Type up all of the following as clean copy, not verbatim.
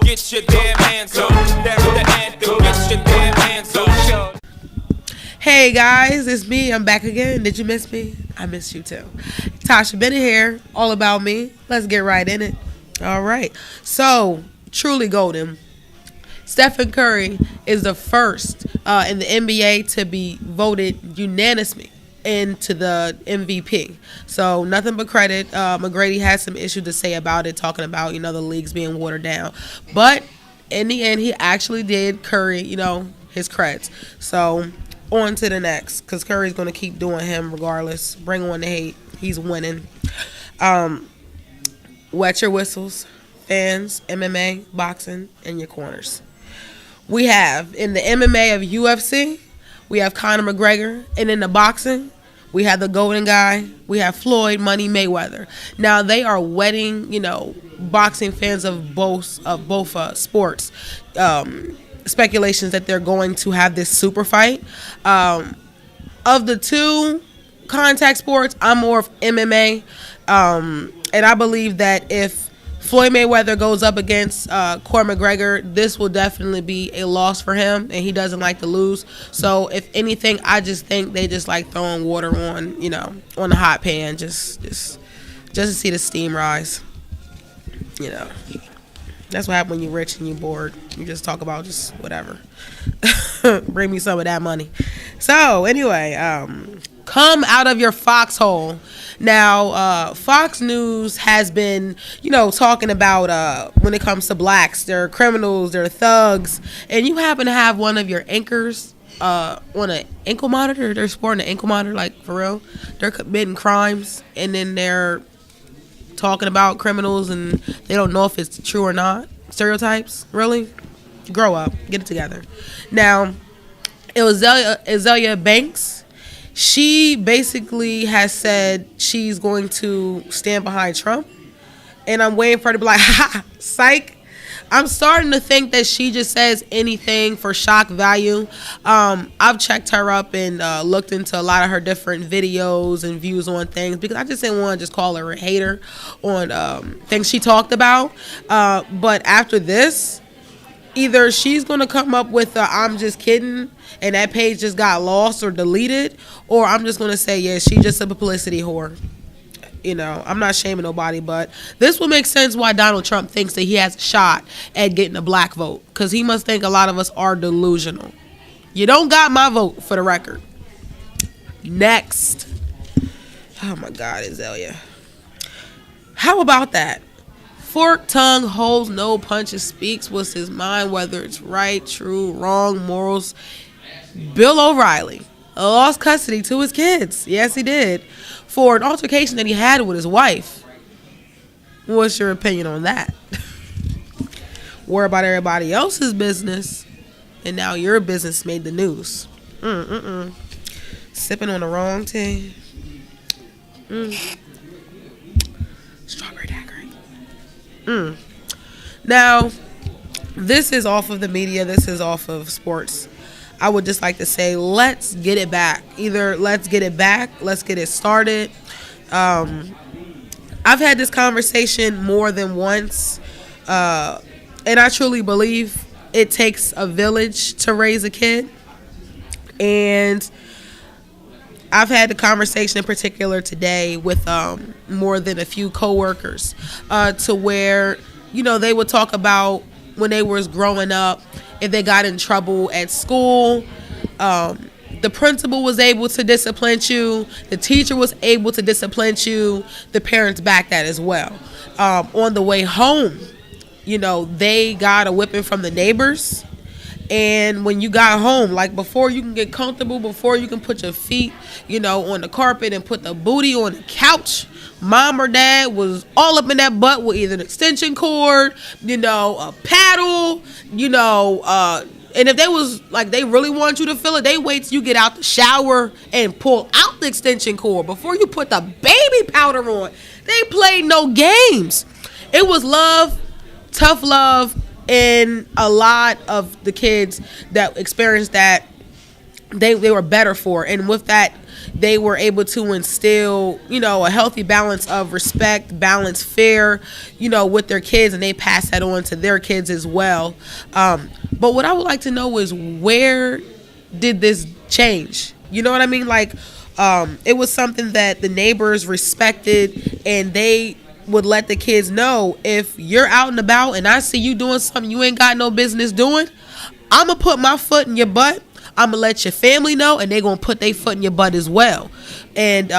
get your damn hands up. That's the anthem, get your damn hands up. Hey guys, it's me. I'm back again. Did you miss me? I missed you too. Tasha Bennett here, all about me. Let's get right in it. All right. So, truly golden. Stephen Curry is the first in the NBA to be voted unanimously into the MVP. So nothing but credit. McGrady had some issues to say about it, talking about, the leagues being watered down. But in the end, he actually did Curry, his creds. So on to the next, because Curry's going to keep doing him regardless. Bring on the hate. He's winning. Wet your whistles, fans, MMA, boxing, and your corners. We have, in the MMA of UFC, we have Conor McGregor. And in the boxing, we have the golden guy. We have Floyd Money Mayweather. Now, they are wetting, boxing fans of both sports. Speculations that they're going to have this super fight. Of the two contact sports, I'm more of MMA. And I believe that if Floyd Mayweather goes up against Conor McGregor, this will definitely be a loss for him, and he doesn't like to lose. So, if anything, I just think they just like throwing water on, on the hot pan, just to see the steam rise. That's what happens when you're rich and you're bored. You just talk about just whatever. Bring me some of that money. So, anyway, come out of your foxhole. Now, Fox News has been, talking about when it comes to blacks, they're criminals, they're thugs, and you happen to have one of your anchors on an ankle monitor. They're sporting an ankle monitor, like, for real. They're committing crimes, and then they're talking about criminals, and they don't know if it's true or not. Stereotypes, really? Grow up, get it together. Now, it was Azalea Banks. She basically has said she's going to stand behind Trump, and I'm waiting for her to be like, ha, psych. I'm starting to think that she just says anything for shock value. I've checked her up and looked into a lot of her different videos and views on things, because I just didn't want to just call her a hater on things she talked about. But after this, either she's going to come up with I'm just kidding, and that page just got lost or deleted, or I'm just going to say, yeah, she's just a publicity whore. I'm not shaming nobody, but this will make sense why Donald Trump thinks that he has a shot at getting a black vote, because he must think a lot of us are delusional. You don't got my vote, for the record. Next. Oh, my God, Azalea. How about that? Forked tongue holds no punches, speaks what's his mind, whether it's right, true, wrong, morals. Bill O'Reilly lost custody to his kids. Yes, he did. For an altercation that he had with his wife. What's your opinion on that? Worry about everybody else's business, and now your business made the news. Sipping on the wrong tea. Strawberry daiquiri. Now, this is off of the media. This is off of sports. I would just like to say, let's get it back. Either let's get it back, let's get it started. I've had this conversation more than once, and I truly believe it takes a village to raise a kid. And I've had the conversation in particular today with more than a few coworkers, to where, they would talk about when they was growing up, if they got in trouble at school, the principal was able to discipline you, the teacher was able to discipline you, the parents backed that as well. On the way home, they got a whipping from the neighbors. And when you got home, like before you can get comfortable, before you can put your feet, on the carpet and put the booty on the couch, mom or dad was all up in that butt with either an extension cord, a paddle, and if they was like, they really want you to feel it, they wait till you get out the shower and pull out the extension cord before you put the baby powder on. They played no games. It was love, tough love, and a lot of the kids that experienced that, they were better for. And with that, they were able to instill, a healthy balance of respect, balance, fair, with their kids, and they pass that on to their kids as well. But what I would like to know is, where did this change? You know what I mean? Like, it was something that the neighbors respected, and they would let the kids know, if you're out and about and I see you doing something you ain't got no business doing, I'm going to put my foot in your butt. I'm going to let your family know, and they're going to put their foot in your butt as well. And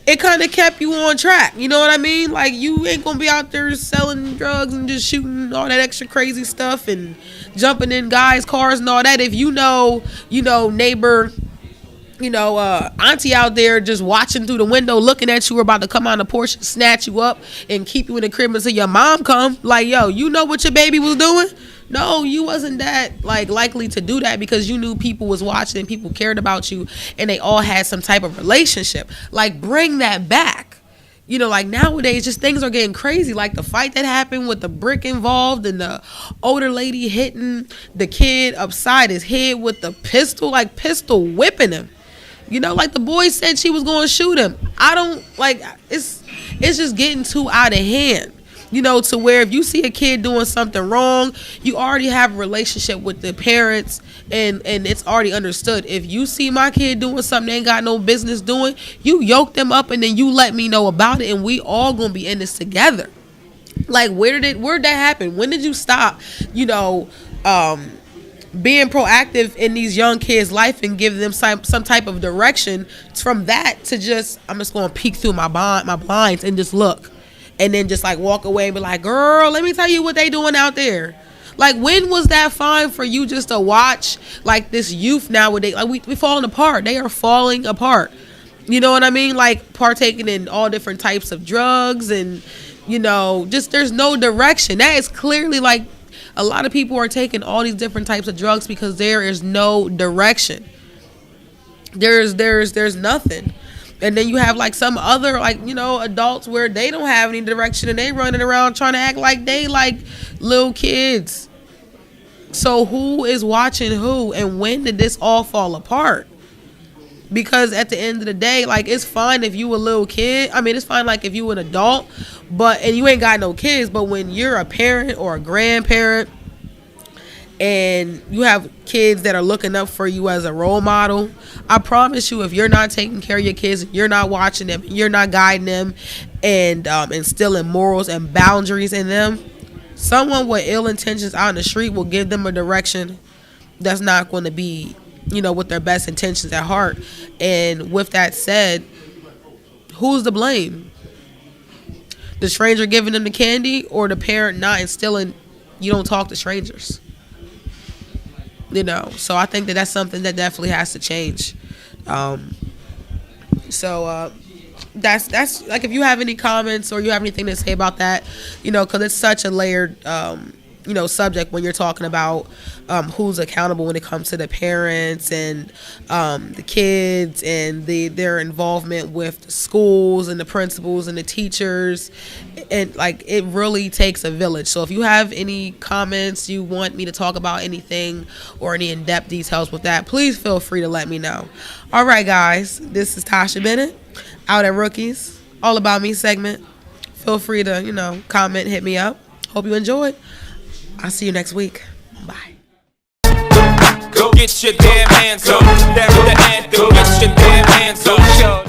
it kind of kept you on track. You know what I mean? Like, you ain't going to be out there selling drugs and just shooting all that extra crazy stuff and jumping in guys' cars and all that. If neighbor, auntie out there just watching through the window, looking at you, or about to come on the porch and snatch you up and keep you in the crib until your mom come. Like, yo, you know what your baby was doing? No, you wasn't that likely to do that, because you knew people was watching and people cared about you, and they all had some type of relationship. Like, bring that back. Like, nowadays, just things are getting crazy. Like the fight that happened with the brick involved, and the older lady hitting the kid upside his head with the pistol, like pistol whipping him. Like the boy said she was going to shoot him. I don't it's just getting too out of hand. To where if you see a kid doing something wrong, you already have a relationship with the parents, and it's already understood. If you see my kid doing something they ain't got no business doing, you yoke them up, and then you let me know about it, and we all gonna be in this together. Like, where'd that happen? When did you stop, being proactive in these young kids' life and give them some type of direction, from that to just, I'm just gonna peek through my blinds and just look, and then just walk away and be like, girl, let me tell you what they doing out there. Like, when was that fine for you just to watch this youth nowadays? Like, we falling apart. They are falling apart. You know what I mean? Like, partaking in all different types of drugs, and just there's no direction. That is clearly a lot of people are taking all these different types of drugs because there is no direction. There's nothing. And then you have some other adults where they don't have any direction, and they running around trying to act like they little kids. So who is watching who, and when did this all fall apart? Because at the end of the day, it's fine if you a little kid. I mean, it's fine if you an adult, and you ain't got no kids. But when you're a parent or a grandparent, and you have kids that are looking up for you as a role model, I promise you, if you're not taking care of your kids, you're not watching them, you're not guiding them, and instilling morals and boundaries in them, someone with ill intentions out in the street will give them a direction that's not going to be, with their best intentions at heart. And with that said, who's to blame? The stranger giving them the candy, or the parent not instilling, you don't talk to strangers? So I think that's something that definitely has to change. So that's if you have any comments or you have anything to say about that, because it's such a layered subject when you're talking about who's accountable when it comes to the parents and the kids and their involvement with the schools and the principals and the teachers, and it really takes a village. So if you have any comments, you want me to talk about anything or any in-depth details with that, please feel free to let me know. All right, guys, this is Tasha Bennett out at Rookies, All About Me segment. Feel free to comment, hit me up. Hope you enjoyed. I'll see you next week. Bye. Go get your damn hands up. That's the anthem. Get your damn hands up.